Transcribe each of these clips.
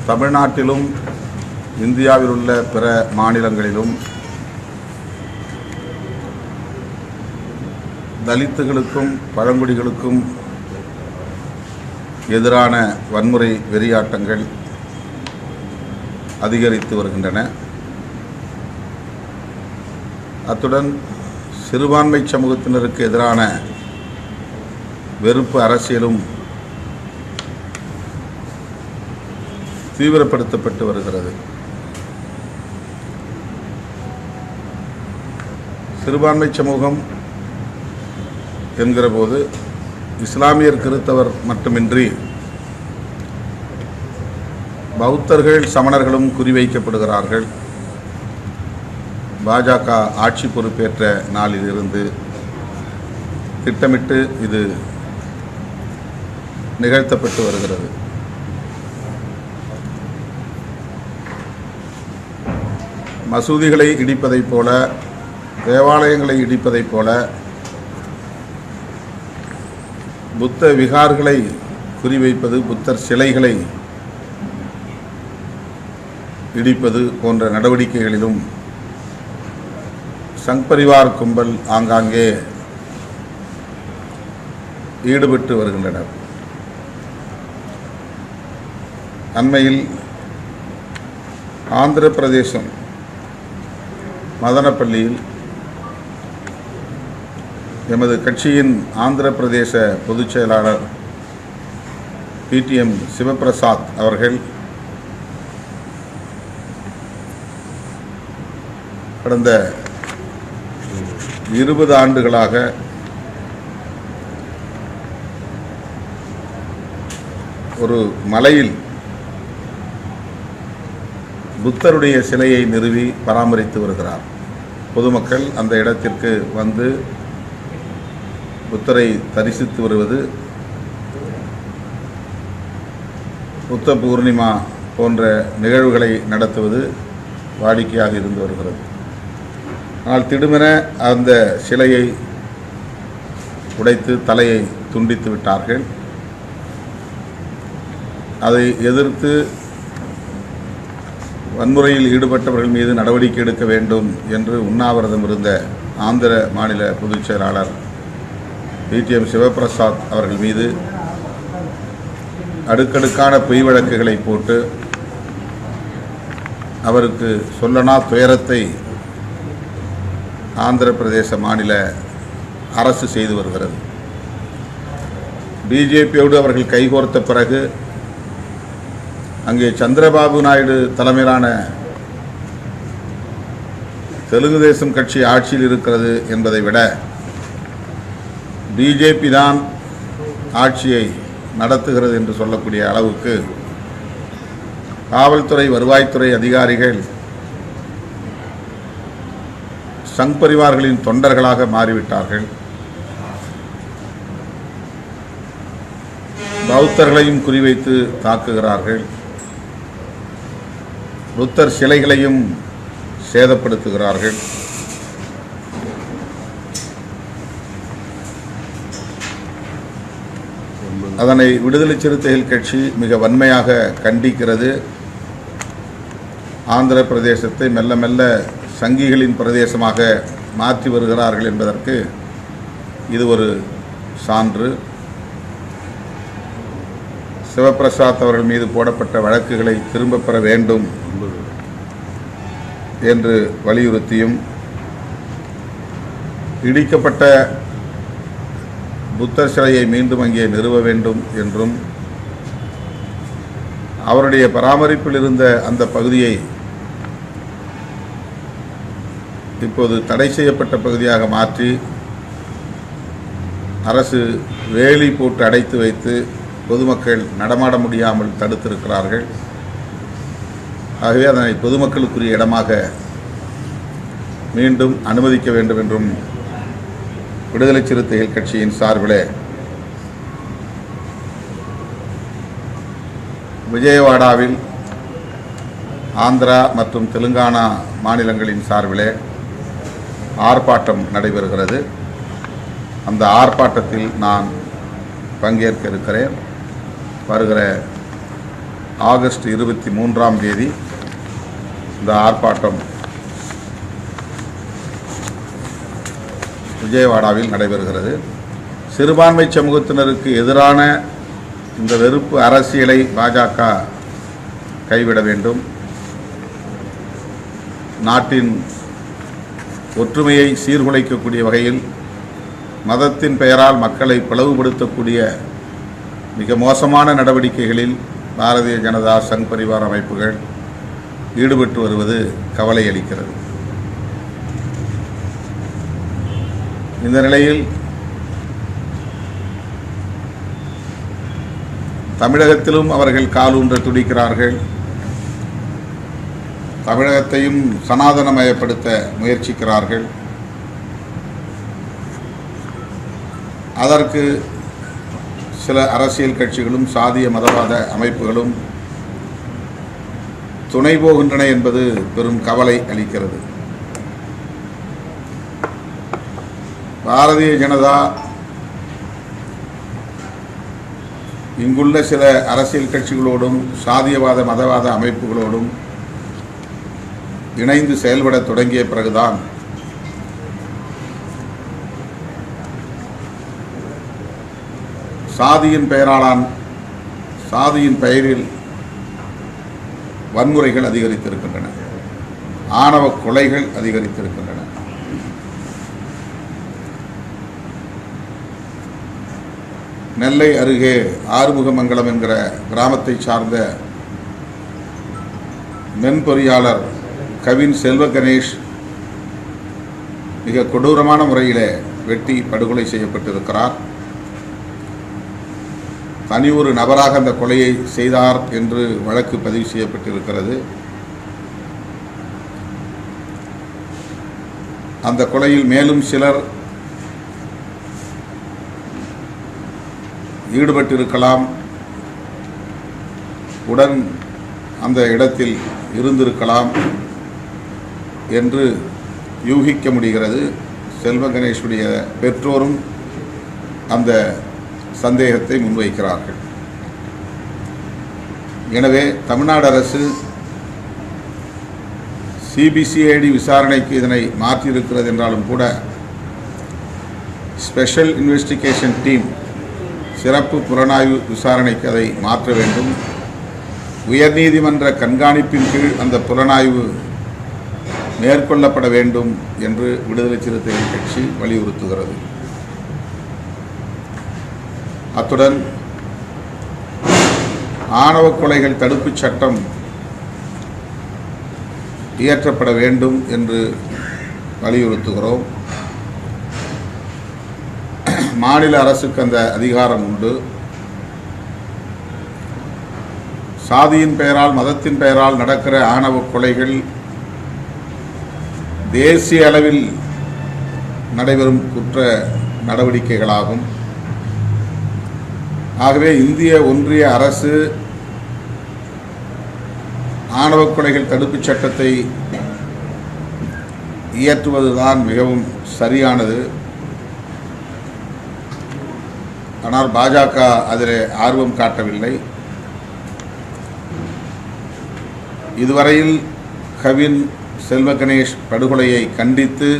தமிழ்நாட்டிலும் இந்தியாவில் உள்ள பிற மாநிலங்களிலும் தலித்துகளுக்கும் பழங்குடிகளுக்கும் எதிரான வன்முறை வெறியாட்டங்கள் அதிகரித்து வருகின்றன. அத்துடன் சிறுபான்மை சமூகத்தினருக்கு எதிரான வெறுப்பு அரசியலும் தீவிரப்படுத்தப்பட்டு வருகிறது. சிறுபான்மை சமூகம் என்கிற போது இஸ்லாமியர் கிறித்தவர் மட்டுமின்றி பௌத்தர்கள் சமணர்களும் குறிவைக்கப்படுகிறார்கள். பாஜக ஆட்சி பொறுப்பேற்ற நாளிலிருந்து திட்டமிட்டு இது நிகழ்த்தப்பட்டு வருகிறது. மசூதிகளை இடிப்பதைப் போல, தேவாலயங்களை இடிப்பதைப் போல, புத்த விகார்களை குறிவைப்பது, புத்தர் சிலைகளை இடிப்பது போன்ற நடவடிக்கைகளிலும் சங் பரிவார் கும்பல் ஆங்காங்கே ஈடுபட்டு வருகின்றனர். அண்மையில் ஆந்திர பிரதேசம் மதனப்பள்ளியில் எமது கட்சியின் ஆந்திர பிரதேச பொதுச் செயலாளர் PTM சிவபிரசாத் அவர்கள் கடந்த 20 ஆண்டுகளாக ஒரு மலையில் புத்தருடைய சிலையை நிறுவி பராமரித்து வருகிறார். பொதுமக்கள் அந்த இடத்திற்கு வந்து புத்தரை தரிசித்து வருவது, புத்த பூர்ணிமா போன்ற நிகழ்வுகளை நடத்துவது வாடிக்கையாக இருந்து வருகிறது. ஆனால் திடுமென அந்த சிலையை உடைத்து தலையை துண்டித்து விட்டார்கள். அதை எதிர்த்து வன்முறையில் ஈடுபட்டவர்கள் மீது நடவடிக்கை எடுக்க வேண்டும் என்று உண்ணாவிரதம் இருந்த ஆந்திர மாநில பொதுச் செயலாளர் PTM சிவபிரசாத் அவர்கள் மீது அடுக்கடுக்கான பொய் வழக்குகளை போட்டு அவருக்கு சொல்லனா துயரத்தை ஆந்திர பிரதேச மாநில அரசு செய்து வருகிறது. பிஜேபியோடு அவர்கள் கைகோர்த்த பிறகு அங்கே சந்திரபாபு நாயுடு தலைமையிலான தெலுங்கு தேசம் கட்சி ஆட்சியில் இருக்கிறது என்பதை விட பிஜேபி தான் ஆட்சியை நடத்துகிறது என்று சொல்லக்கூடிய அளவுக்கு காவல்துறை, வருவாய்த்துறை அதிகாரிகள் சங் பரிவார்களின் தொண்டர்களாக மாறிவிட்டார்கள். பௌத்தர்களையும் குறிவைத்து தாக்குகிறார்கள். புத்தர் சிலைகளையும் சேதப்படுத்துகிறார்கள். அதனை விடுதலை சிறுத்தைகள் கட்சி மிக வன்மையாக கண்டிக்கிறது. ஆந்திர பிரதேசத்தை மெல்ல மெல்ல சங்கிகளின் பிரதேசமாக மாற்றி வருகிறார்கள் என்பதற்கு இது ஒரு சான்று. சிவபிரசாத் அவர்கள் மீது போடப்பட்ட வழக்குகளை திரும்பப் பெற வேண்டும் என்று வலியுறுத்தியும், இடிக்கப்பட்ட புத்தர் சிலையை மீண்டும் அங்கே நிறுவ வேண்டும் என்றும், அவருடைய பராமரிப்பில் இருந்த அந்த பகுதியை இப்போது தடை செய்யப்பட்ட பகுதியாக மாற்றி அரசு வேலி போட்டு அடைத்து வைத்து பொதுமக்கள் நடமாட முடியாமல் தடுத்திருக்கிறார்கள். ஆகவே அதனை பொதுமக்களுக்குரிய இடமாக மீண்டும் அனுமதிக்க வேண்டும் என்றும் விடுதலை சிறுத்தைகள் கட்சியின் சார்பில் விஜயவாடாவில் ஆந்திரா மற்றும் தெலுங்கானா மாநிலங்களின் சார்பில் ஆர்ப்பாட்டம் நடைபெறுகிறது. அந்த ஆர்ப்பாட்டத்தில் நான் பங்கேற்க இருக்கிறேன். வருகிற ஆகஸ்ட் 23ஆம் தேதி இந்த ஆர்ப்பாட்டம் விஜயவாடாவில் நடைபெறுகிறது. சிறுபான்மை சமூகத்தினருக்கு எதிரான இந்த வெறுப்பு அரசியலை பாஜக கைவிட வேண்டும். நாட்டின் ஒற்றுமையை சீர்குலைக்கக்கூடிய வகையில் மதத்தின் பெயரால் மக்களை பிளவுபடுத்தக்கூடிய மிக மோசமான நடவடிக்கைகளில் பாரதிய ஜனதா சங் பரிவார் அமைப்புகள் ஈடுபட்டு வருவது கவலை அளிக்கிறது. இந்த நிலையில் தமிழகத்திலும் அவர்கள் காலூன்ற துடிக்கிறார்கள். தமிழகத்தையும் சனாதனமயப்படுத்த முயற்சிக்கிறார்கள். அதற்கு சில அரசியல் கட்சிகளும் சாதிய மதவாத அமைப்புகளும் துணை போகின்றன என்பது பெரும் கவலை அளிக்கிறது. பாரதிய ஜனதா இங்குள்ள சில அரசியல் கட்சிகளோடும் சாதியவாத மதவாத அமைப்புகளோடும் இணைந்து செயல்பட தொடங்கிய பிறகுதான் சாதியின் பெயரில் வன்முறைகள் அதிகரித்திருக்கின்றன, ஆணவ கொலைகள் அதிகரித்திருக்கின்றன. நெல்லை அருகே ஆறுமுகமங்கலம் என்கிற கிராமத்தை சார்ந்த மென்பொறியாளர் கவின் செல்வ கணேஷ் மிக கொடூரமான முறையில் வெட்டி படுகொலை செய்யப்பட்டிருக்கிறார். தனி ஒரு நபராக அந்த கொலையை செய்தார் என்று வழக்கு பதிவு செய்யப்பட்டிருக்கிறது. அந்த கொலையில் மேலும் சிலர் ஈடுபட்டிருக்கலாம், உடன் அந்த இடத்தில் இருந்திருக்கலாம் என்று யூகிக்க முடிகிறது. செல்வ கணேஷுடைய பெற்றோரும் அந்த சந்தேகத்தை முன்வைக்கிறார்கள். எனவே தமிழ்நாடு அரசு சிபிசிஐடி விசாரணைக்கு இதனை மாற்றியிருக்கிறது என்றாலும் கூட ஸ்பெஷல் இன்வெஸ்டிகேஷன் டீம் சிறப்பு புலனாய்வு விசாரணைக்கு அதை மாற்ற வேண்டும். உயர்நீதிமன்ற கண்காணிப்பின் கீழ் அந்த புலனாய்வு மேற்கொள்ளப்பட வேண்டும் என்று விடுதலை சிறுத்தைகள் கட்சி வலியுறுத்துகிறது. அத்துடன் ஆணவ கொலைகள் தடுப்புச் சட்டம் இயற்றப்பட வேண்டும் என்று வலியுறுத்துகிறோம். மாநில அரசுக்கு அந்த அதிகாரம் உண்டு. சாதியின் பெயரால் மதத்தின் பெயரால் நடக்கிற ஆணவ கொலைகள் தேசிய அளவில் நடைபெறும் குற்ற நடவடிக்கைகளாகும். ஆகவே இந்திய ஒன்றிய அரசு ஆணவ கொலைகள் தடுப்புச் சட்டத்தை இயற்றுவதுதான் மிகவும் சரியானது. ஆனால் பாஜக அதில் ஆர்வம் காட்டவில்லை. இதுவரையில் கவின் செல்வ கணேஷ் படுகொலையை கண்டித்து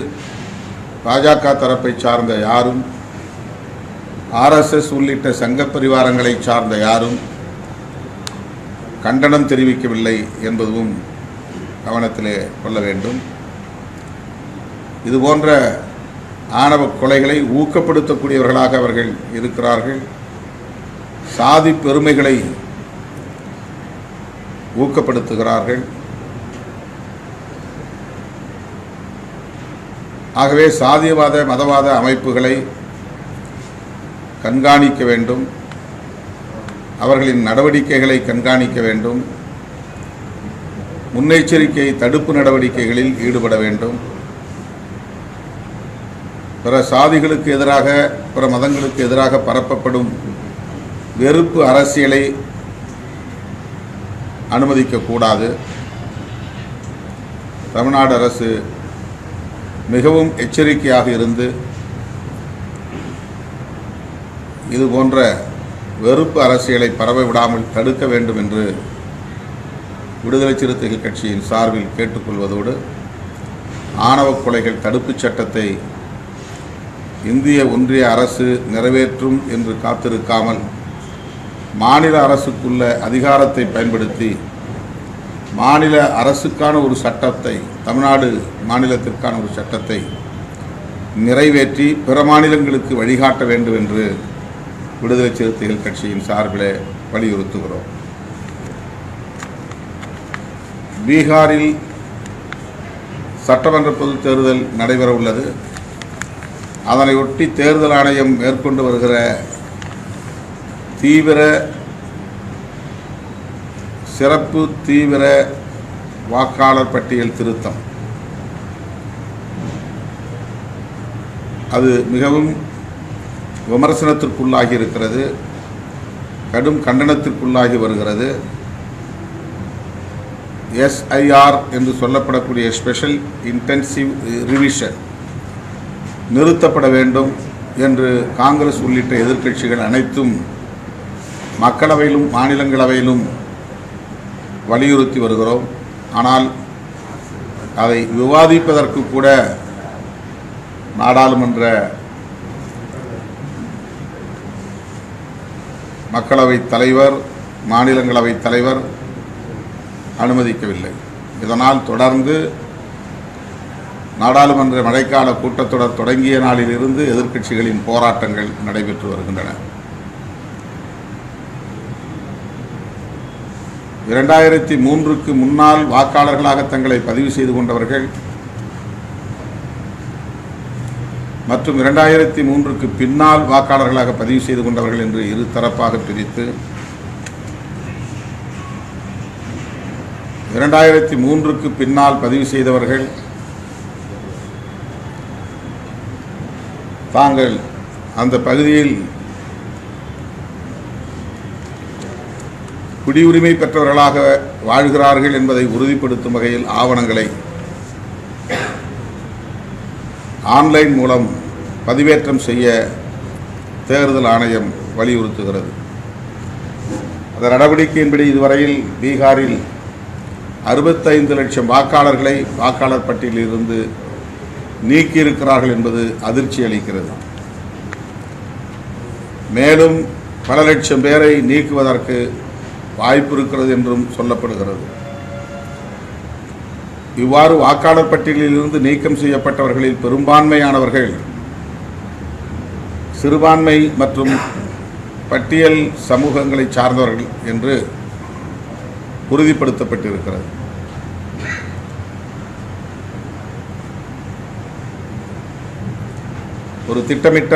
பாஜக தரப்பை சார்ந்த யாரும், ஆர்எஸ்எஸ் உள்ளிட்ட சங்க பரிவாரங்களை சார்ந்த யாரும் கண்டனம் தெரிவிக்கவில்லை என்பதும் கவனத்திலே கொள்ள வேண்டும். இதுபோன்ற ஆணவ கொலைகளை ஊக்கப்படுத்தக்கூடியவர்களாக அவர்கள் இருக்கிறார்கள். சாதி பெருமைகளை ஊக்கப்படுத்துகிறார்கள். ஆகவே சாதியவாத மதவாத அமைப்புகளை கண்காணிக்க வேண்டும், அவர்களின் நடவடிக்கைகளை கண்காணிக்க வேண்டும், முன்னெச்சரிக்கை தடுப்பு நடவடிக்கைகளில் ஈடுபட வேண்டும். பிற சாதிகளுக்கு எதிராக, பிற மதங்களுக்கு எதிராக பரப்பப்படும் வெறுப்பு அரசியலை அனுமதிக்கக்கூடாது. தமிழ்நாடு அரசு மிகவும் எச்சரிக்கையாக இருந்து இது போன்ற வெறுப்பு அரசியலை பரவ விடாமல் தடுக்க வேண்டும் என்று விடுதலை சிறுத்தைகள் கட்சியின் சார்பில் கேட்டுக்கொள்வதோடு ஆணவ கொலைகள் தடுப்புச் சட்டத்தை இந்திய ஒன்றிய அரசு நிறைவேற்றும் என்று காத்திருக்காமல் மாநில அரசுக்குள்ள அதிகாரத்தை பயன்படுத்தி மாநில அரசுக்கான ஒரு சட்டத்தை, தமிழ்நாடு மாநிலத்திற்கான ஒரு சட்டத்தை நிறைவேற்றி பிற மாநிலங்களுக்கு வழிகாட்ட வேண்டும் என்று விடுதலை சிறுத்தைகள் கட்சியின் சார்பில் வலியுறுத்துகிறோம். பீகாரில் சட்டமன்ற பொதுத் தேர்தல் நடைபெற உள்ளது. அதனையொட்டி தேர்தல் ஆணையம் மேற்கொண்டு வருகிற சிறப்பு தீவிர வாக்காளர் பட்டியல் திருத்தம் அது மிகவும் விமர்சனத்திற்குள்ளாகி இருக்கிறது, கடும் கண்டனத்திற்குள்ளாகி வருகிறது. SIR என்று சொல்லப்படக்கூடிய ஸ்பெஷல் இன்டென்சிவ் ரிவிஷன் நிறுத்தப்பட வேண்டும் என்று காங்கிரஸ் உள்ளிட்ட எதிர்க்கட்சிகள் அனைத்தும் மக்களவையிலும் மாநிலங்களவையிலும் வலியுறுத்தி வருகிறோம். ஆனால் அதை விவாதிப்பதற்கு கூட நாடாளுமன்ற மக்களவைத் தலைவர், மாநிலங்களவைத் தலைவர் அனுமதிக்கவில்லை. இதனால் தொடர்ந்து நாடாளுமன்ற மழைக்கால கூட்டத்தொடர் தொடங்கிய நாளிலிருந்து எதிர்க்கட்சிகளின் போராட்டங்கள் நடைபெற்று வருகின்றன. 2003க்கு முன்னால் வாக்காளர்களாக தங்களை பதிவு செய்து கொண்டவர்கள் மற்றும் 2003க்கு பின்னால் வாக்காளர்களாக பதிவு செய்து கொண்டவர்கள் என்று இரு தரப்பாக பிரித்து 2003க்கு பின்னால் பதிவு செய்தவர்கள் தாங்கள் அந்த பகுதியில் குடியுரிமை பெற்றவர்களாக வாழ்கிறார்கள் என்பதை உறுதிப்படுத்தும் வகையில் ஆவணங்களை ஆன்லைன் மூலம் பதிவேற்றம் செய்ய தேர்தல் ஆணையம் வலியுறுத்துகிறது. அந்த நடவடிக்கையின்படி இதுவரையில் பீகாரில் 65 லட்சம் வாக்காளர்களை வாக்காளர் பட்டியலில் இருந்து நீக்கியிருக்கிறார்கள் என்பது அதிர்ச்சி அளிக்கிறது. மேலும் பல லட்சம் பேரை நீக்குவதற்கு வாய்ப்பு இருக்கிறது என்றும் சொல்லப்படுகிறது. இவ்வாறு வாக்காளர் பட்டியலில் இருந்து நீக்கம் செய்யப்பட்டவர்களில் பெரும்பான்மையானவர்கள் சிறுபான்மை மற்றும் பட்டியல் சமூகங்களை சார்ந்தவர்கள் என்று உறுதிப்படுத்தப்பட்டிருக்கிறது. ஒரு திட்டமிட்ட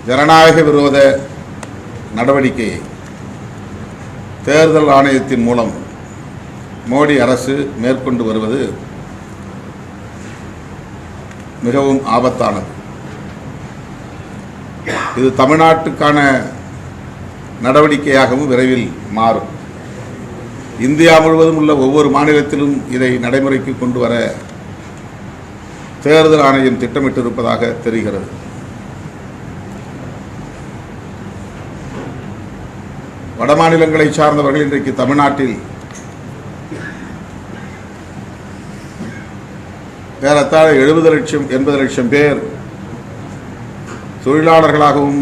ஜனநாயக விரோத நடவடிக்கையை தேர்தல் ஆணையத்தின் மூலம் மோடி அரசு மேற்கொண்டு வருவது மிகவும் ஆபத்தானது. இது தமிழ்நாட்டுக்கான நடவடிக்கையாகவும் விரைவில் மாறும். இந்தியா முழுவதும் உள்ள ஒவ்வொரு மாநிலத்திலும் இதை நடைமுறைக்கு கொண்டு வர தேர்தல் ஆணையம் திட்டமிட்டிருப்பதாக தெரிகிறது. வடமாநிலங்களை சார்ந்தவர்கள் இன்றைக்கு தமிழ்நாட்டில் ஏறத்தாழ 70 லட்சம் 80 லட்சம் பேர் தொழிலாளர்களாகவும்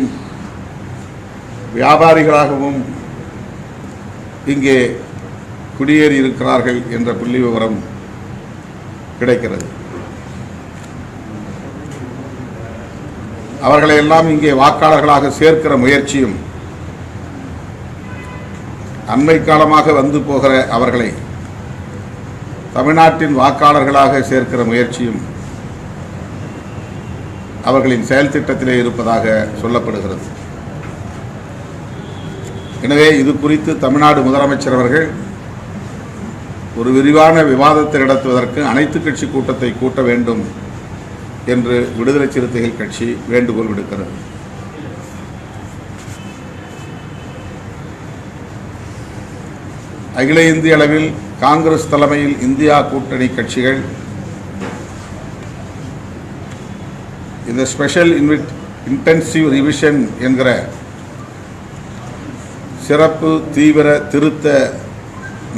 வியாபாரிகளாகவும் இங்கே குடியேறி இருக்கிறார்கள் என்ற புள்ளி விவரம் கிடைக்கிறது. அவர்களை எல்லாம் இங்கே வாக்காளர்களாக சேர்க்கிற முயற்சியும் அண்மை காலமாக வந்து போகிற அவர்களை தமிழ்நாட்டின் வாக்காளர்களாக சேர்க்கிற முயற்சியும் அவர்களின் செயல் திட்டத்திலே இருப்பதாக சொல்லப்படுகிறது. எனவே இது குறித்து தமிழ்நாடு முதலமைச்சர் அவர்கள் ஒரு விரிவான விவாதத்தை நடத்துவதற்கு அனைத்து கட்சி கூட்டத்தை கூட்ட வேண்டும் என்று விடுதலை சிறுத்தைகள் கட்சி வேண்டுகோள் விடுக்கிறது. அகில இந்திய அளவில் காங்கிரஸ் தலைமையில் இந்தியா கூட்டணி கட்சிகள் இந்த ஸ்பெஷல் இன்டென்சிவ் ரிவிஷன் என்கிற சிறப்பு தீவிர திருத்த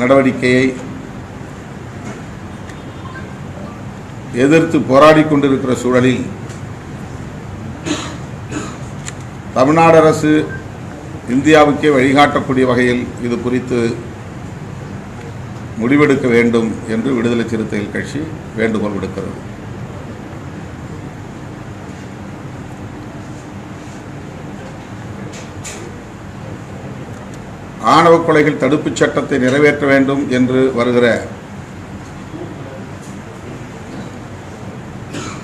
நடவடிக்கையை எதிர்த்து போராடி கொண்டிருக்கிற சூழலில் தமிழ்நாடு அரசு இந்தியாவுக்கே வழிகாட்டக்கூடிய வகையில் இது குறித்து முடிவெடுக்க வேண்டும் என்று விடுதலை சிறுத்தைகள் கட்சி வேண்டுகோள் விடுக்கிறது. ஆணவ கொலைகள் தடுப்புச் சட்டத்தை நிறைவேற்ற வேண்டும் என்று வருகிற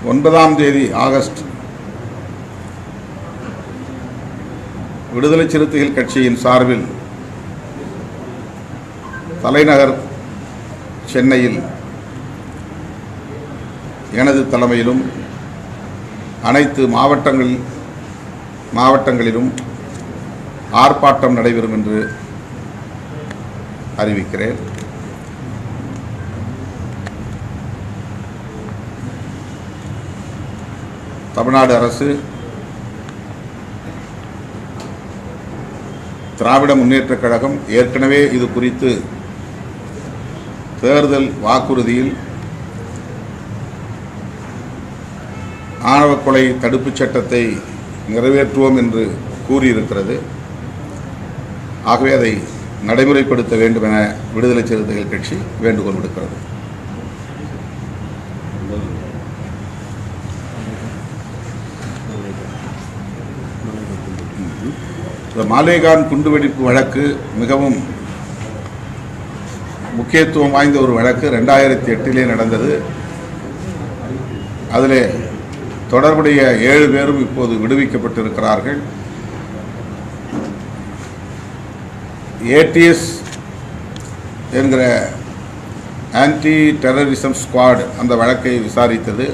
9ஆம் தேதி ஆகஸ்ட் விடுதலை சிறுத்தைகள் கட்சியின் சார்பில் தலைநகர் சென்னையில் எனது தலைமையிலும் அனைத்து மாவட்டங்களிலும் ஆர்ப்பாட்டம் நடைபெறும் என்று அறிவிக்கிறேன். தமிழ்நாடு அரசு திராவிட முன்னேற்றக் கழகம் ஏற்கனவே இது குறித்து தேர்தல் வாக்குறுதியில் ஆணவ கொலை தடுப்புச் சட்டத்தை நிறைவேற்றுவோம் என்று கூறியிருக்கிறது. ஆகவே அதை நடைமுறைப்படுத்த வேண்டும் என விடுதலை சிறுத்தைகள் கட்சி வேண்டுகோள் விடுக்கிறது. மாலேகான் குண்டுவெடிப்பு வழக்கு மிகவும் முக்கியத்துவம் வாய்ந்த ஒரு வழக்கு. 2008 நடந்தது. அதில் தொடர்புடைய 7 பேரும் இப்போது விடுவிக்கப்பட்டிருக்கிறார்கள். ஏடிஎஸ் என்கிற ஆன்டி டெரரிசம் ஸ்குவாட் அந்த வழக்கை விசாரித்தது.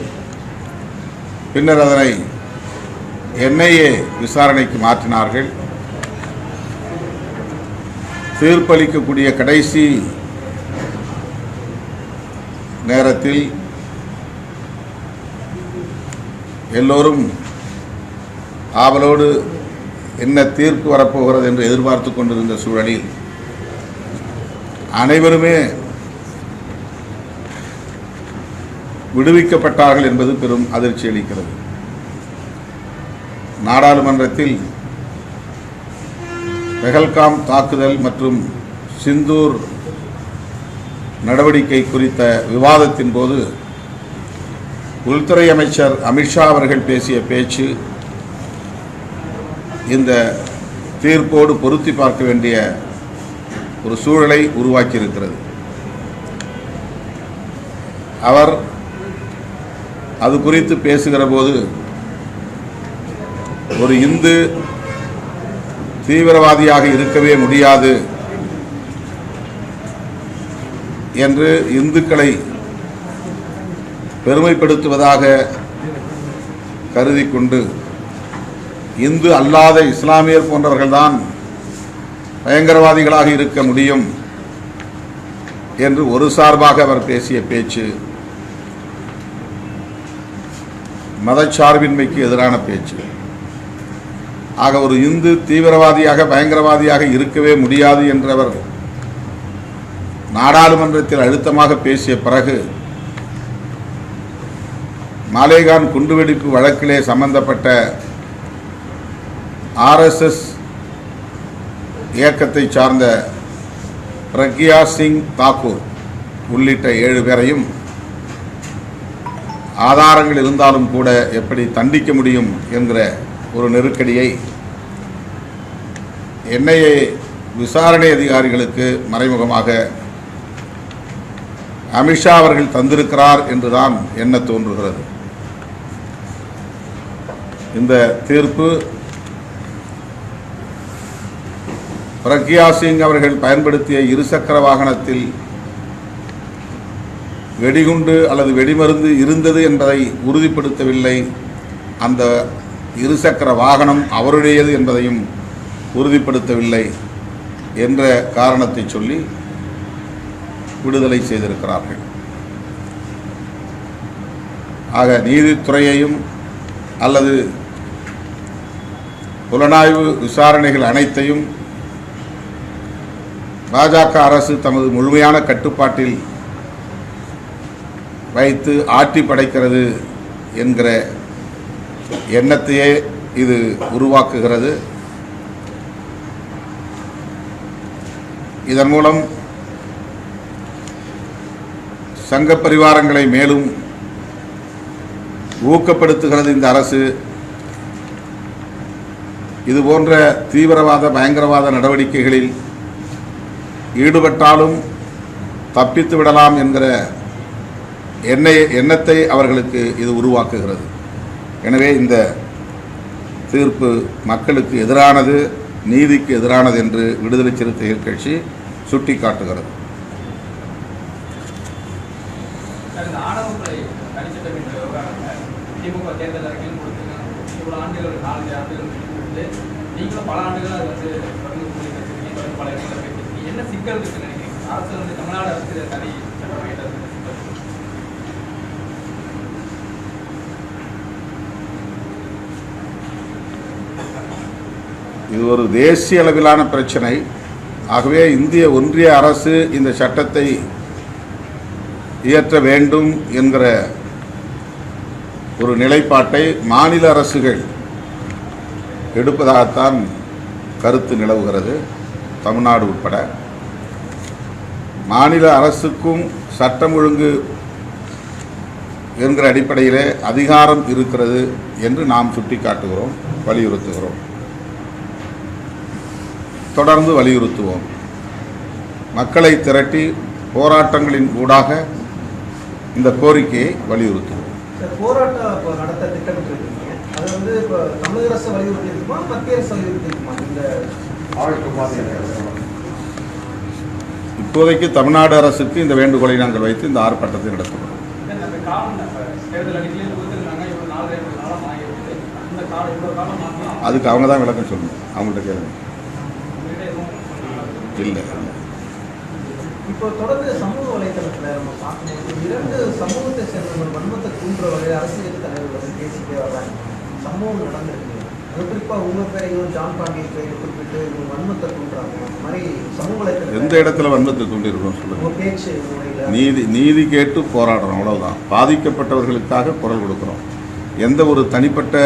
பின்னர் அதனை என்ஐஏ விசாரணைக்கு மாற்றினார்கள். தீர்ப்பளிக்கக்கூடிய கடைசி நேரத்தில் எல்லோரும் ஆவலோடு என்ன தீர்ப்பு வரப்போகிறது என்று எதிர்பார்த்து கொண்டிருந்த சூழலில் அனைவருமே விடுவிக்கப்பட்டார்கள் என்பது பெரும் அதிர்ச்சி அளிக்கிறது. நாடாளுமன்றத்தில் பெஹல்காம் தாக்குதல் மற்றும் சிந்தூர் நடவடிக்கை குறித்த விவாதத்தின் போது உள்துறை அமைச்சர் அமித்ஷா அவர்கள் பேசிய பேச்சு இந்த தீர்ப்போடு பொருத்தி பார்க்க வேண்டிய ஒரு சூழலை உருவாக்கியிருக்கிறது. அவர் அது குறித்து பேசுகிற போது ஒரு இந்து தீவிரவாதியாக இருக்கவே முடியாது என்று இந்துக்களை பெருமைப்படுத்துவதாக கருதி கொண்டு இந்து அல்லாத இஸ்லாமியர் போன்றவர்கள்தான் பயங்கரவாதிகளாக இருக்க முடியும் என்று ஒரு சார்பாக அவர் பேசிய பேச்சு மதச்சார்பின்மைக்கு எதிரான பேச்சு. ஆக ஒரு இந்து தீவிரவாதியாக பயங்கரவாதியாக இருக்கவே முடியாது என்றவர் நாடாளுமன்றத்தில் அழுத்தமாக பேசிய பிறகு மாலேகான் குண்டுவெடிப்பு வழக்கிலே சம்பந்தப்பட்ட ஆர்எஸ்எஸ் இயக்கத்தை சார்ந்த பிரக்யா சிங் தாக்கூர் உள்ளிட்ட 7 பேரையும் ஆதாரங்கள் இருந்தாலும் கூட எப்படி தண்டிக்க முடியும் என்கிற ஒரு நெருக்கடியை என்ஐஏ விசாரணை அதிகாரிகளுக்கு மறைமுகமாக அமித்ஷா அவர்கள் தந்திருக்கிறார் என்றுதான் எண்ண தோன்றுகிறது. இந்த தீர்ப்பு பிரக்யா சிங் அவர்கள் பயன்படுத்திய இருசக்கர வாகனத்தில் வெடிகுண்டு அல்லது வெடிமருந்து இருந்தது என்பதை உறுதிப்படுத்தவில்லை. அந்த இருசக்கர வாகனம் அவருடையது என்பதையும் உறுதிப்படுத்தவில்லை என்ற காரணத்தை சொல்லி விடுதலை செய்திருக்கிறார்கள். ஆக நீதித்துறையையும் அல்லது புலனாய்வு விசாரணைகள் அனைத்தையும் பாஜக அரசு தமது முழுமையான கட்டுப்பாட்டில் வைத்து ஆட்டி படைக்கிறது என்கிற எண்ணத்தையே இது உருவாக்குகிறது. இதன் மூலம் சங்க பரிவாரங்களை மேலும் ஊக்கப்படுத்துகிறது இந்த அரசு. இதுபோன்ற தீவிரவாத பயங்கரவாத நடவடிக்கைகளில் ஈடுபட்டாலும் தப்பித்து விடலாம் என்கிற எண்ணத்தை அவர்களுக்கு இது உருவாக்குகிறது. எனவே இந்த தீர்ப்பு மக்களுக்கு எதிரானது, நீதிக்கு எதிரானது என்று விடுதலை சிறுத்தைகள் கட்சி சுட்டிக்காட்டுகிறது. இது ஒரு தேசிய அளவிலான பிரச்சனை. ஆகவே இந்திய ஒன்றிய அரசு இந்த சட்டத்தை இயற்ற வேண்டும் என்கிற ஒரு நிலைப்பாட்டை மாநில அரசுகள் எடுப்பதாகத்தான் கருத்து நிலவுகிறது. தமிழ்நாடு உட்பட மாநில அரசுக்கும் சட்டம் ஒழுங்கு என்கிற அடிப்படையிலே அதிகாரம் இருக்கிறது என்று நாம் சுட்டிக்காட்டுகிறோம், வலியுறுத்துகிறோம், தொடர்ந்து வலியுறுத்துவோம். மக்களை திரட்டி போராட்டங்களின் ஊடாக இந்த கோரிக்கையை வலியுறுத்துவோம். போராட்டம் நடத்த திட்டமிட்டிருக்கீங்க, அது வந்து இப்போ தமிழக அரசு வலியுறுத்திருக்குமா, மத்திய அரசு வலியுறுத்திருக்குமா? இப்போதைக்கு தமிழ்நாடு அரசுக்கு இந்த வேண்டுகோளை நாங்கள் வைத்து இந்த ஆர்ப்பாட்டத்தை நடத்துகிறோம். அதுக்கு அவங்க தான் விளக்கம் சொல்லணும், அவங்கள்ட்ட கேளுங்க. இல்லை, இப்போ தொடர்ந்து சமூக வலைதளத்தில் நம்ம பார்க்கும்போது 2 சமூகத்தை சேர்ந்தவர்கள் வன்மத்தை தூண்டுற வகையில் அரசியல் தலைவர்கள் பேசிட்டே வர்றாங்க. சம்பவம் நடந்திருக்கு. அது குறிப்பாக உங்கள் பேரையும் ஜான் பாண்டியன் பேரை குறிப்பிட்டு இவங்க வன்மத்தை தூண்டுறாங்க. அந்த மாதிரி சமூக வலைதளம் எந்த இடத்துல வன்மத்தை தூண்டிருக்கோம் சொல்லுங்கள். பேச்சு நீதி கேட்டு போராடுறோம், அவ்வளவுதான். பாதிக்கப்பட்டவர்களுக்காக குரல் கொடுக்குறோம். எந்த ஒரு தனிப்பட்ட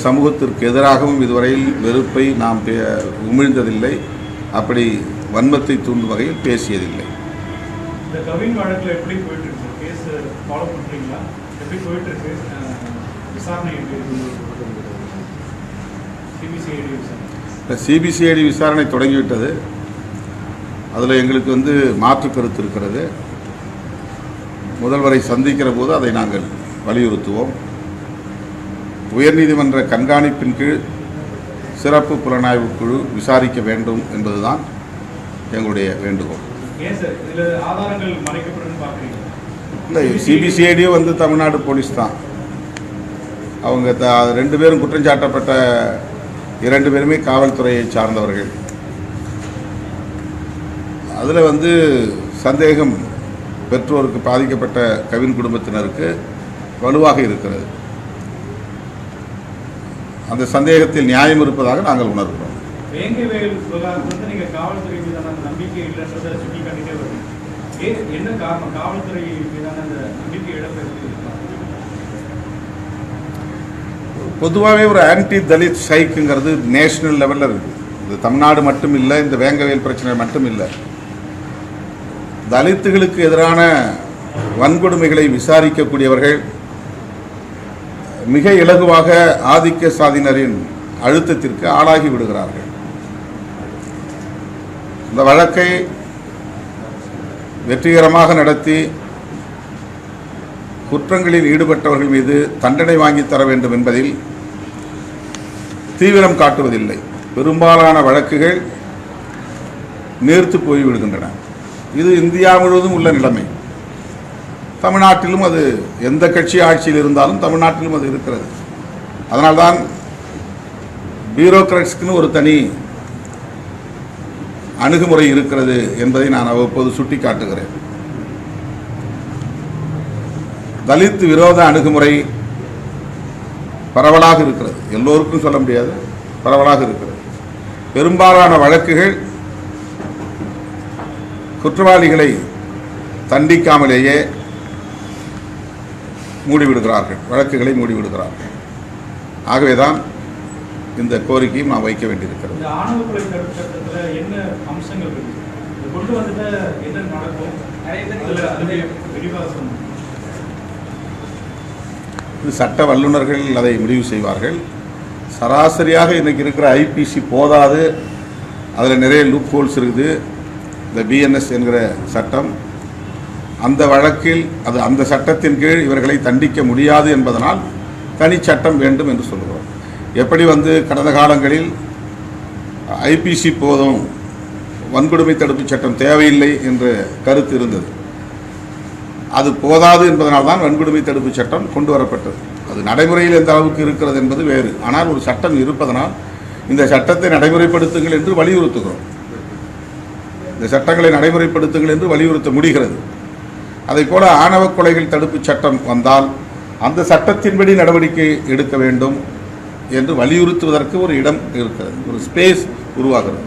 சமூகத்திற்கு எதிராகவும் இதுவரையில் வெறுப்பை நாம் உமிழ்ந்ததில்லை, அப்படி வன்மத்தை தூண்டும் வகையில் பேசியதில்லை. இந்த கவின் வழக்கில் எப்படி போயிட்டு இருக்கு? கேஸ் ஃபாலோ பண்ணுறீங்களா? எப்படி போயிட்டு இருக்கு விசாரணை? சிபிசிஐடி விசாரணை தொடங்கிவிட்டது. அதில் எங்களுக்கு மாற்று கருத்து இருக்கிறது. முதல்வரை சந்திக்கிற போது அதை நாங்கள் வலியுறுத்துவோம். உயர்நீதிமன்ற கண்காணிப்பின் கீழ் சிறப்பு புலனாய்வு குழு விசாரிக்க வேண்டும் என்பதுதான் எங்களுடைய வேண்டுகோள். இல்லை, சிபிசிஐடியும் தமிழ்நாடு போலீஸ் தான். அவங்க 2 பேரும் குற்றஞ்சாட்டப்பட்ட 2 பேருமே காவல்துறையை சார்ந்தவர்கள். அதில் சந்தேகம் பெற்றோருக்கு, பாதிக்கப்பட்ட கவின் குடும்பத்தினருக்கு வலுவாக இருக்கிறது. அந்த சந்தேகத்தில் நியாயம் இருப்பதாக நாங்கள் உணர்கிறோம். பொதுவாகவே ஒரு ஆன்டி தலித் ஸ்ட்ரைக்குங்கிறது நேஷனல் லெவலில் இருக்குது. இது தமிழ்நாடு மட்டும் இல்லை, இந்த வேங்கவேல் பிரச்சனை மட்டும் இல்லை. தலித்துகளுக்கு எதிரான வன்கொடுமைகளை விசாரிக்கக்கூடியவர்கள் மிக இலகுவாக ஆதிக்க சாதியினரின் அழுத்தத்திற்கு ஆளாகி விடுகிறார்கள். இந்த வழக்கை வெற்றிகரமாக நடத்தி குற்றங்களில் ஈடுபட்டவர்கள் மீது தண்டனை வாங்கி தர வேண்டும் என்பதில் தீவிரம் காட்டுவதில்லை. பெரும்பாலான வழக்குகள் நீர்த்து போய்விடுகின்றன. இது இந்தியா முழுவதும் உள்ள நிலைமை. தமிழ்நாட்டிலும் அது, எந்த கட்சி ஆட்சியில் இருந்தாலும் தமிழ்நாட்டிலும் அது இருக்கிறது. அதனால்தான் பியூரோக்ராட்ஸ்க்குன்னு ஒரு தனி அணுகுமுறை இருக்கிறது என்பதை நான் அவ்வப்போது சுட்டி காட்டுகிறேன். தலித் விரோத அணுகுமுறை பரவலாக இருக்கிறது. எல்லோருக்கும் சொல்ல முடியாது, பரவலாக இருக்கிறது. பெரும்பாலான வழக்குகள் குற்றவாளிகளை தண்டிக்காமலேயே மூடிவிடுகிறார்கள், வழக்குகளை மூடிவிடுகிறார்கள். ஆகவேதான் இந்த கோரிக்கையும் நாம் வைக்க வேண்டியிருக்கிறது. இந்த ஆணவ கொலை தடுப்பு சட்டத்தில் என்ன அம்சங்கள் இருக்கு? இது கொண்டு வந்துட்டு என்ன நடக்கும்? விரிவாக சொன்னோம். இது சட்ட வல்லுநர்கள் அதை முடிவு செய்வார்கள். சராசரியாக இன்றைக்கி இருக்கிற ஐபிசி போதாது, அதில் நிறைய லூப் ஹோல்ஸ் இருக்குது. இந்த பிஎன்எஸ் என்கிற சட்டம், அந்த வழக்கில் அது அந்த சட்டத்தின் கீழ் இவர்களை தண்டிக்க முடியாது என்பதனால் தனி சட்டம் வேண்டும் என்று சொல்கிறோம். எப்படி கடந்த காலங்களில் ஐபிசி போதும், வன்கொடுமை தடுப்பு சட்டம் தேவையில்லை என்ற கருத்து இருந்தது. அது போதாது என்பதனால் தான் வன்கொடுமை தடுப்பு சட்டம் கொண்டு வரப்பட்டது. அது நடைமுறையில் எந்த அளவுக்கு இருக்கிறது என்பது வேறு. ஆனால் ஒரு சட்டம் இருப்பதனால் இந்த சட்டத்தை நடைமுறைப்படுத்துங்கள் என்று வலியுறுத்துகிறோம். இந்த சட்டங்களை நடைமுறைப்படுத்துங்கள் என்று வலியுறுத்த முடிகிறது. அதை போல ஆணவ கொலைகள் தடுப்பு சட்டம் வந்தால் அந்த சட்டத்தின்படி நடவடிக்கை எடுக்க வேண்டும் என்று வலியுறுத்துவதற்கு ஒரு இடம் இருக்கிறது, ஒரு ஸ்பேஸ் உருவாகிறது.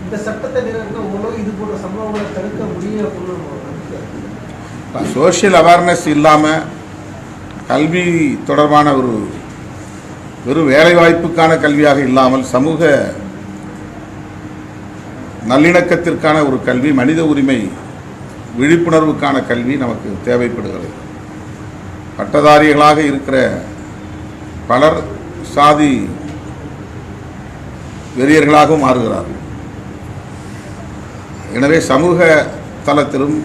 இந்த சட்டத்தை இது போன்ற சம்பவங்களை தடுக்க முடியும். சோஷியல் அவேர்னஸ் இல்லாமல் கல்வி தொடர்பான ஒரு வெறும் வேலைவாய்ப்புக்கான கல்வியாக இல்லாமல் சமூக நல்லிணக்கத்திற்கான ஒரு கல்வி, மனித உரிமை விழிப்புணர்வுக்கான கல்வி நமக்கு தேவைப்படுகிறது. பட்டதாரிகளாக இருக்கிற பலர் சாதி வெறியர்களாகவும் மாறுகிறார்கள். எனவே சமூக தளத்திலும்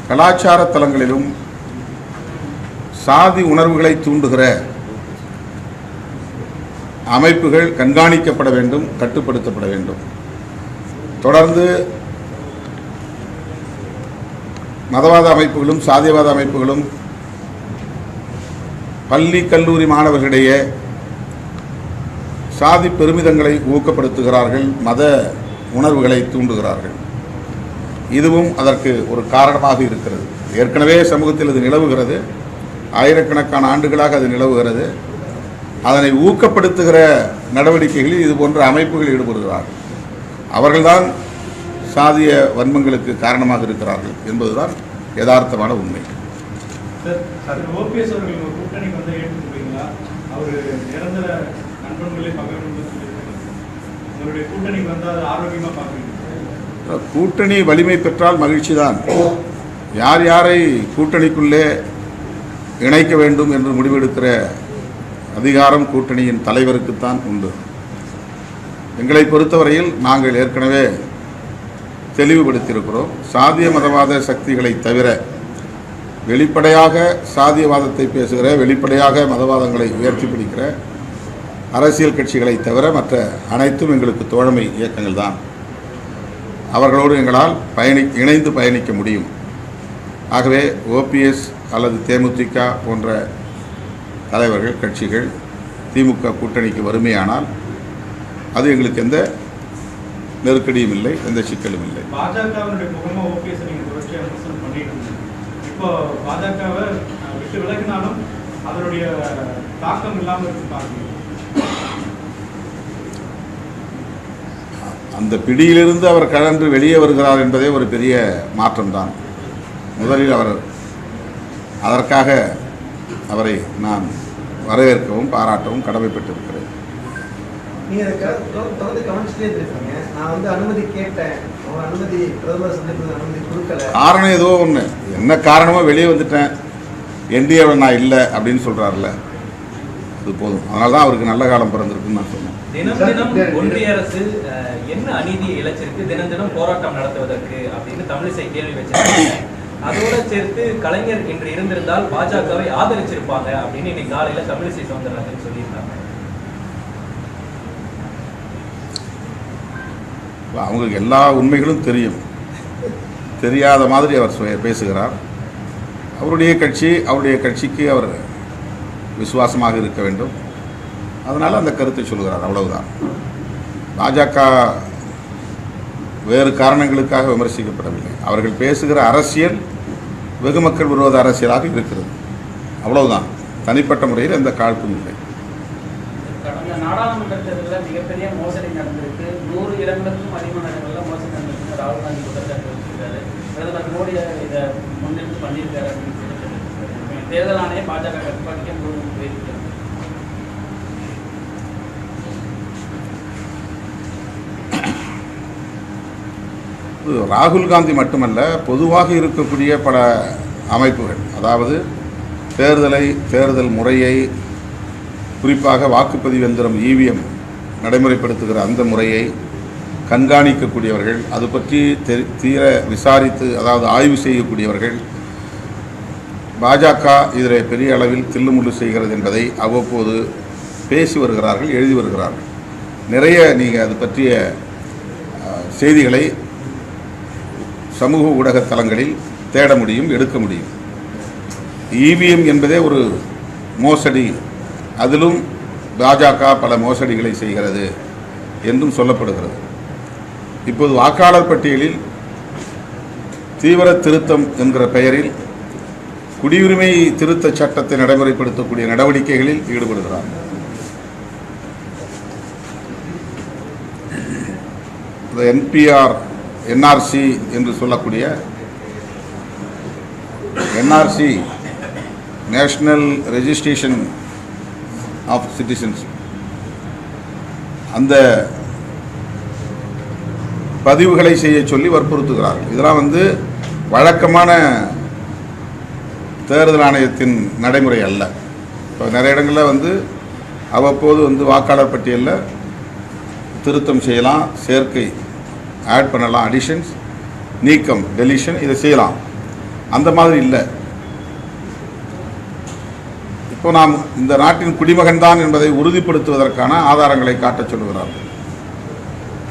கலாச்சார தலங்களிலும் சாதி உணர்வுகளை தூண்டுகிற அமைப்புகள் கண்காணிக்கப்பட வேண்டும், கட்டுப்படுத்தப்பட வேண்டும். தொடர்ந்து மதவாத அமைப்புகளும் சாதியவாத அமைப்புகளும் பள்ளி கல்லூரி மாணவர்களிடையே சாதி பெருமிதங்களை ஊக்கப்படுத்துகிறார்கள், மத உணர்வுகளை தூண்டுகிறார்கள். இதுவும் அதற்கு ஒரு காரணமாக இருக்கிறது. ஏற்கனவே சமூகத்தில் இது நிலவுகிறது, ஆயிரக்கணக்கான ஆண்டுகளாக அது நிலவுகிறது. அதனை ஊக்கப்படுத்துகிற நடவடிக்கைகளில் இது போன்ற அமைப்புகள் ஈடுபடுகிறார்கள். அவர்கள்தான் சாதிய வன்மங்களுக்கு காரணமாக இருக்கிறார்கள் என்பதுதான் யதார்த்தமான உண்மை. ஓபிஎஸ் அவர்கள் ஒரு கூட்டணிக்கு வந்து ஏற்றுக்கொள்வீங்களா? அவர் நிரந்தர நண்பர்களே பகிர்ந்து அவருடைய கூட்டணிக்கு வந்தால் ஆரோக்கியமாக பார்க்குறீங்க. கூட்டணி வலிமை பெற்றால் மகிழ்ச்சி தான். யார் யாரை கூட்டணிக்குள்ளே இணைக்க வேண்டும் என்று முடிவெடுக்கிற அதிகாரம் கூட்டணியின் தலைவருக்குத்தான் உண்டு. எங்களை பொறுத்தவரையில் நாங்கள் ஏற்கனவே தெளிவுபடுத்தியிருக்கிறோம். சாதிய மதவாத சக்திகளை தவிர வெளிப்படையாக சாதியவாதத்தை பேசுகிற, வெளிப்படையாக மதவாதங்களை உயர்த்தி பிடிக்கிற அரசியல் கட்சிகளை தவிர மற்ற அனைத்தும் எங்களுக்கு தோழமை இயக்கங்கள் தான். அவர்களோடு எங்களால் இணைந்து பயணிக்க முடியும். ஆகவே ஓபிஎஸ் அல்லது தேமுதிக போன்ற தலைவர்கள், கட்சிகள் திமுக கூட்டணிக்கு வறுமையானால் அது எங்களுக்கு எந்த நெருக்கடியும் இல்லை, எந்த சிக்கலும் இல்லை. பாஜகவினுடைய முகமாக ஓபிஎஸ் நீங்கள் தொடர்ச்சியாக விமர்சனம் பண்ணிட்டு இருந்தீங்க. இப்போ பாஜகவை விட்டு விலகினாலும் அதனுடைய தாக்கம் இல்லாமல் இருக்கு பார்க்கிறீங்க. அந்த பிடியிலிருந்து அவர் கலந்து வெளியே வருகிறார் என்பதே ஒரு பெரிய மாற்றம்தான். முதலில் அதற்காக அவரை நான் வரவேற்கவும் பாராட்டவும் கடமைப்பட்டிருக்கிறேன். நீங்கள் தொடர்ந்து கவனிச்சுட்டே இருக்கீங்க. நான் அனுமதி கேட்டேன், அனுமதி பிரதமர் சந்திப்பு அனுமதி கொடுக்கல. காரணம் ஏதோ ஒன்று, என்ன காரணமோ வெளியே வந்துட்டேன், என்டிஏவில் நான் இல்லை அப்படின்னு சொல்கிறார்ல, அது போதும். அதனால தான் அவருக்கு நல்ல காலம் பிறந்திருக்குன்னு நான் சொன்னேன். தினம் தினம் ஒன்றிய அரசு என்ன அநீதியை இழைச்சிருக்கு, தினம் தினம் போராட்டம் நடத்துவதற்கு அப்படின்னு தமிழிசை கேள்வி வச்சிருக்காங்க. அதோட சேர்த்து கலைஞர் இன்று இருந்திருந்தால் பாஜகவை ஆதரிச்சிருப்பாங்க அப்படின்னு இன்னைக்கு காலையில தமிழிசை சவுந்தரராஜன் சொல்லியிருக்காங்க. அவங்களுக்கு எல்லா உண்மைகளும் தெரியும், தெரியாத மாதிரி அவர் பேசுகிறார். அவருடைய கட்சிக்கு அவர் விசுவாசமாக இருக்க வேண்டும். அதனால் அந்த கருத்தை சொல்கிறார், அவ்வளவுதான். பாஜக வேறு காரணங்களுக்காக விமர்சிக்கப்படவில்லை. அவர்கள் பேசுகிற அரசியல் வெகுமக்கள் விரோத அரசியலாக இருக்கிறது, அவ்வளவுதான். தனிப்பட்ட முறையில் எந்த காழ்ப்பும் இல்லை. கடந்த நாடாளுமன்ற தேர்தலில் மிகப்பெரிய மோசடி நடந்திருக்கு. 100 இடங்களுக்கும் அதிகமான இடங்களில் மோசடி நடந்திருக்கு. ராகுல் காந்தி குற்றச்சாட்டு வச்சிருக்காரு. பிரதமர் மோடி இதை முன்னெடுத்து பண்ணியிருக்காரு அப்படின்னு சொல்லி தேர்தல் ஆணையம் பாஜக கட்டுப்பாட்டுக்கே முழுவதும் போயிருக்காரு. ராகுல் காந்தி மட்டுமல்ல, பொதுவாக இருக்கக்கூடிய பல அமைப்புகள், அதாவது தேர்தல் முறையை, குறிப்பாக வாக்குப்பதிவு எந்திரம் EVM நடைமுறைப்படுத்துகிற அந்த முறையை கண்காணிக்கக்கூடியவர்கள், அது பற்றி தீர விசாரித்து, அதாவது ஆய்வு செய்யக்கூடியவர்கள், பாஜக இதில் பெரிய அளவில் தில்லுமுள்ளு செய்கிறது என்பதை அவ்வப்போது பேசி வருகிறார்கள், எழுதி வருகிறார்கள். நிறைய நீங்கள் அது பற்றிய செய்திகளை சமூக ஊடக தளங்களில் தேட முடியும், எடுக்க முடியும். EVM என்பதே ஒரு மோசடி, அதிலும் பாஜக பல மோசடிகளை செய்கிறது என்றும் சொல்லப்படுகிறது. இப்போது வாக்காளர் பட்டியலில் தீவிர திருத்தம் என்கிற பெயரில் குடியுரிமை திருத்த சட்டத்தை நடைமுறைப்படுத்தக்கூடிய நடவடிக்கைகளில் ஈடுபடுகிறார். NRC என்று சொல்லக்கூடிய NRC, national registration of citizens, அந்த பதிவுகளை செய்ய சொல்லி வற்புறுத்துகிறார்கள். இதெல்லாம் வழக்கமான தேர்தல் ஆணையத்தின் நடைமுறை அல்ல. இப்போ நிறைய இடங்களில் அவ்வப்போது வாக்காளர் பட்டியலில் திருத்தம் செய்யலாம், சேர்க்கை ஆட் பண்ணலாம், அடிஷன்ஸ், நீக்கம், டெலிஷன், இதை செய்யலாம். அந்த மாதிரி இல்லை. இப்போ நாம் இந்த நாட்டின் குடிமகன் தான் என்பதை உறுதிப்படுத்துவதற்கான ஆதாரங்களை காட்டச் சொல்கிறார்கள்.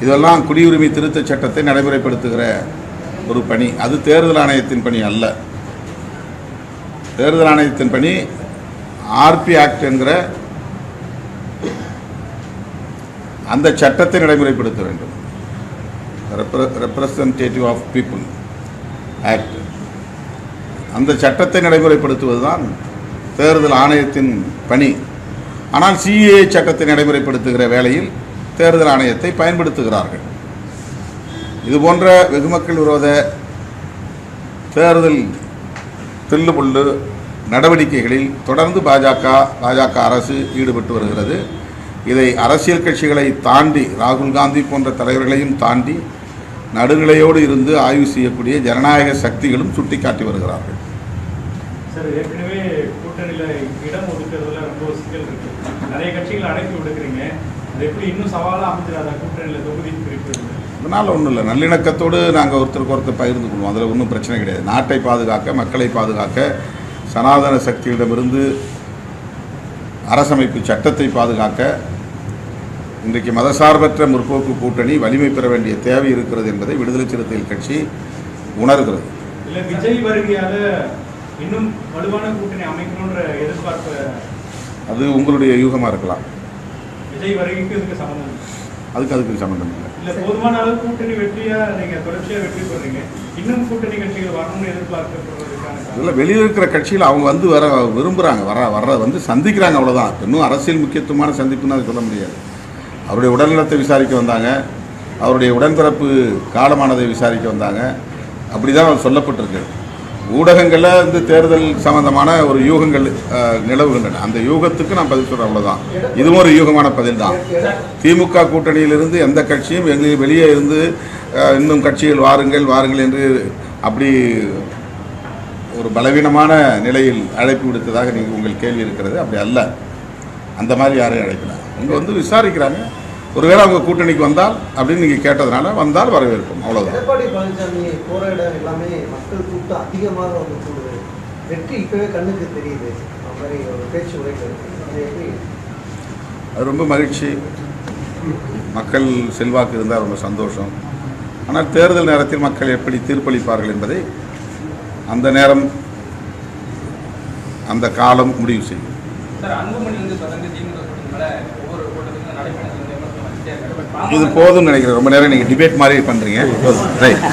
இதெல்லாம் குடியுரிமை திருத்த சட்டத்தை நடைமுறைப்படுத்துகிற ஒரு பணி. அது தேர்தல் ஆணையத்தின் பணி அல்ல. தேர்தல் ஆணையத்தின் பணி RP ஆக்ட் என்கிற அந்த சட்டத்தை நடைமுறைப்படுத்த வேண்டும். ரெப்ரசன்டேட்டிவ் ஆஃப் பீப்புள் ஆக்ட், அந்த சட்டத்தை நடைமுறைப்படுத்துவதுதான் தேர்தல் ஆணையத்தின் பணி. ஆனால் CAA சட்டத்தை நடைமுறைப்படுத்துகிற வேளையில் தேர்தல் ஆணையத்தை பயன்படுத்துகிறார்கள். இதுபோன்ற வெகுமக்கள் விரோத தேர்தல் தில்லுமுள்ளு நடவடிக்கைகளில் தொடர்ந்து பாஜக அரசு ஈடுபட்டு வருகிறது. இதை அரசியல் கட்சிகளை தாண்டி, ராகுல் காந்தி போன்ற தலைவர்களையும் தாண்டி நடுநிலையோடு இருந்து ஆய்வு செய்யக்கூடிய ஜனநாயக சக்திகளும் சுட்டிக்காட்டி வருகிறார்கள். சார், ஏற்கனவே கூட்டணியில் இடம் ஒதுக்குறதுல ரொம்ப சிக்கல் இருக்கு. நிறைய கட்சிகள் அடைப்பு விடுக்கிறீங்க. அது எப்படி இன்னும் சவாலாக அமைஞ்சிடாத கூட்டணியில் தொகுதி பிரிப்பு? அதனால் ஒன்றும் இல்லை, நல்லிணக்கத்தோடு நாங்கள் ஒருத்தருக்கு ஒருத்தர் பகிர்ந்து கொள்வோம். அதில் ஒன்றும் பிரச்சனை கிடையாது. நாட்டை பாதுகாக்க, மக்களை பாதுகாக்க, சனாதன சக்தியிடமிருந்து அரசமைப்பு சட்டத்தை பாதுகாக்க இன்றைக்கு மதசார்பற்ற முற்போக்கு கூட்டணி வலிமை பெற வேண்டிய தேவை இருக்கிறது என்பதை விடுதலை சிறுத்தைகள் கட்சி உணர்கிறது. இல்லை, விஜய் வருகையால இன்னும் வலுவான கூட்டணி அமைக்கணுன்ற எதிர்பார்ப்பு, அது உங்களுடைய யூகமாக இருக்கலாம். விஜய் வருகைக்கு இதுக்கு சம்பந்தம்? அதுக்கு சம்பந்தம் இல்லை. இல்லை, போதுமான அளவு கூட்டணி வெற்றியாக நீங்கள் தொடர்ச்சியாக வெற்றி பெறுறீங்க. இன்னும் கூட்டணி கட்சிகள் வரணும்னு எதிர்பார்க்கப்படுறதுக்கான இல்லை, வெளியில் இருக்கிற கட்சியில் அவங்க வர விரும்புகிறாங்க, வர சந்திக்கிறாங்க, அவ்வளோதான். இன்னும் அரசியல் முக்கியத்துவமான சந்திப்புன்னு அதை சொல்ல முடியாது. அவருடைய உடல்நலத்தை விசாரிக்க வந்தாங்க, அவருடைய உடன்பிறப்பு காலமானதை விசாரிக்க வந்தாங்க. அப்படி தான் சொல்லப்பட்டிருக்கு. ஊடகங்களில் தேர்தல் சம்பந்தமான ஒரு யூகங்கள் நிலவுகின்றன. அந்த யூகத்துக்கு நான் பதில் சொல்கிறேன், அவ்வளோதான். இதுவும் ஒரு யூகமான பதில் தான். திமுக கூட்டணியிலிருந்து எந்த கட்சியும் எங்களுக்கு வெளியே இருந்து இன்னும் கட்சிகள் வாருங்கள் என்று அப்படி ஒரு பலவீனமான நிலையில் அழைப்பு விடுத்ததாக நீங்கள் உங்கள் கேள்வி இருக்கிறது. அப்படி அல்ல. அந்த மாதிரி யாரையும் அழைக்கலாம். அவங்க விசாரிக்கிறாங்க. ஒருவேளை அவங்க கூட்டணிக்கு வந்தால் அப்படின்னு நீங்கள் கேட்டதுனால வந்தால் வரவேற்போம், அவ்வளோதான். எடப்பாடி பழனிசாமி போகிற இடம் எல்லாமே மக்கள் கூட்டம் அதிகமாக கூடுது. வெற்றி இப்போவே கண்ணுக்கு தெரியுது. அந்த மாதிரி ஒரு பேச்சு உரைகள் அது ரொம்ப மகிழ்ச்சி. மக்கள் செல்வாக்கு இருந்தால் ரொம்ப சந்தோஷம். ஆனால் தேர்தல் நேரத்தில் மக்கள் எப்படி தீர்ப்பளிப்பார்கள் என்பதை அந்த நேரம், அந்த காலம் முடிவு செய்யும். இது போதும்னு நினைக்கிறேன். ரொம்ப நேரம் நீங்கள் டிபேட் மாதிரி பண்ணுறீங்க. ரைட்.